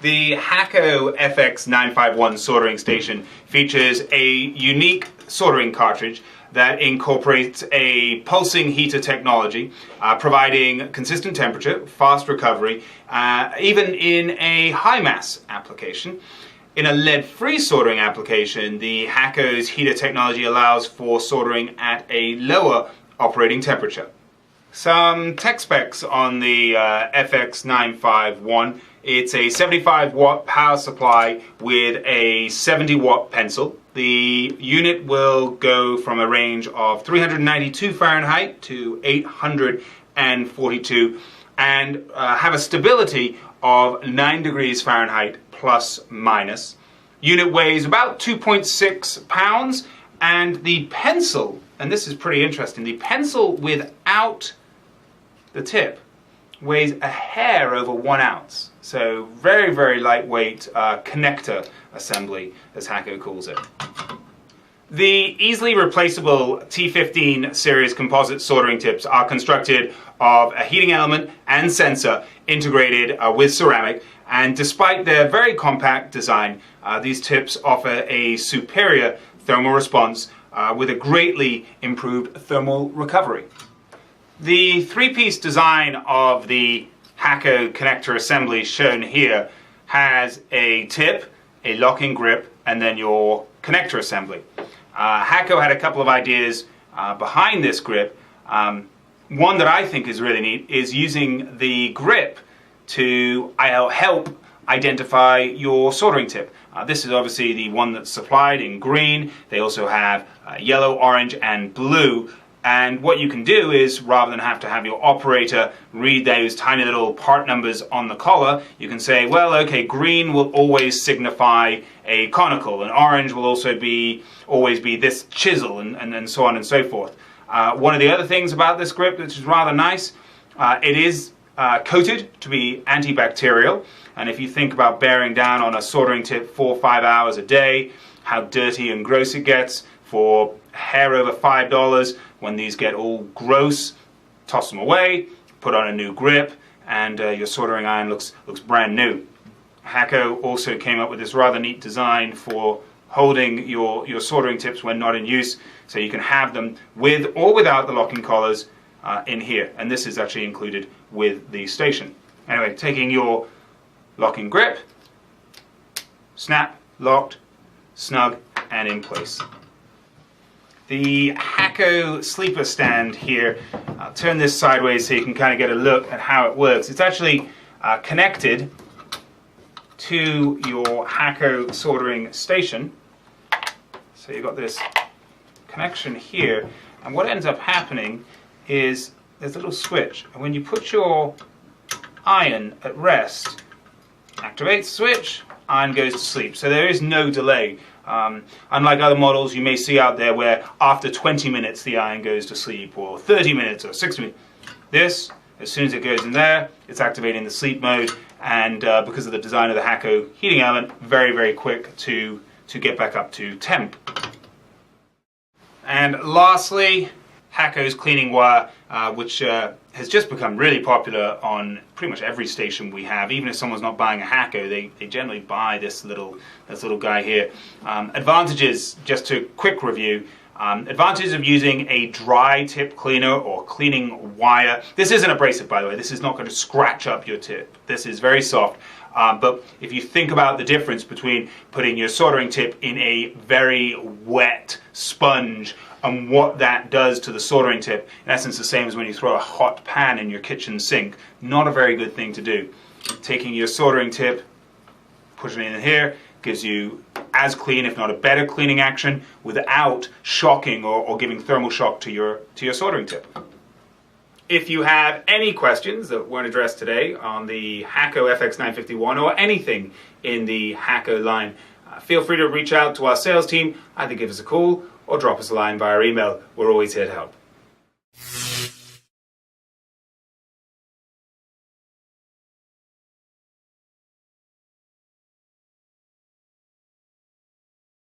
The Hakko FX951 soldering station features a unique soldering cartridge that incorporates a pulsing heater technology, providing consistent temperature, fast recovery, even in a high mass application. In a lead-free soldering application, the Hakko's heater technology allows for soldering at a lower operating temperature. Some tech specs on the FX951. It's a 75 watt power supply with a 70 watt pencil. The unit will go from a range of 392 Fahrenheit to 842 and have a stability of 9 degrees Fahrenheit plus minus. Unit weighs about 2.6 pounds, and the pencil, and this is pretty interesting, the pencil without the tip weighs a hair over 1 ounce. So very, very lightweight connector assembly, as Hakko calls it. The easily replaceable T15 series composite soldering tips are constructed of a heating element and sensor integrated with ceramic, and despite their very compact design, these tips offer a superior thermal response with a greatly improved thermal recovery. The three-piece design of the Hakko connector assembly shown here has a tip, a locking grip, and then your connector assembly. Hakko had a couple of ideas behind this grip. One that I think is really neat is using the grip to help identify your soldering tip. This is obviously the one that's supplied in green. They also have yellow, orange, and blue. And what you can do is, rather than have to have your operator read those tiny little part numbers on the collar, you can say, well, okay, green will always signify a conical, and orange will also always be this chisel, and so on and so forth. One of the other things about this grip, which is rather nice, it is coated to be antibacterial. And if you think about bearing down on a soldering tip 4 or 5 hours a day, how dirty and gross it gets, for hair over $5, when these get all gross, toss them away, put on a new grip, and your soldering iron looks brand new. Hakko also came up with this rather neat design for holding your soldering tips when not in use, so you can have them with or without the locking collars in here, and this is actually included with the station. Anyway, taking your locking grip, snap, locked, snug, and in place. The Hakko sleeper stand here, I'll turn this sideways so you can kind of get a look at how it works. It's actually connected to your Hakko soldering station. So you've got this connection here, and what ends up happening is there's a little switch, and when you put your iron at rest, activates the switch, iron goes to sleep. So there is no delay. Unlike other models you may see out there where after 20 minutes the iron goes to sleep, or 30 minutes or 60 minutes. This, as soon as it goes in there, it's activating the sleep mode, and because of the design of the Hakko heating element, very, very quick to get back up to temp. And lastly, Hakko's cleaning wire, which has just become really popular on pretty much every station we have. Even if someone's not buying a Hakko, they generally buy this little guy here. Advantages, just to quick review. Advantages of using a dry tip cleaner or cleaning wire. This isn't abrasive, by the way. This is not going to scratch up your tip. This is very soft. But if you think about the difference between putting your soldering tip in a very wet sponge and what that does to the soldering tip, in essence the same as when you throw a hot pan in your kitchen sink. Not a very good thing to do. Taking your soldering tip, pushing it in here, gives you as clean, if not a better cleaning action, without shocking or giving thermal shock to your soldering tip. If you have any questions that weren't addressed today on the Hakko FX951 or anything in the Hakko line, feel free to reach out to our sales team, either give us a call or drop us a line via email. We're always here to help.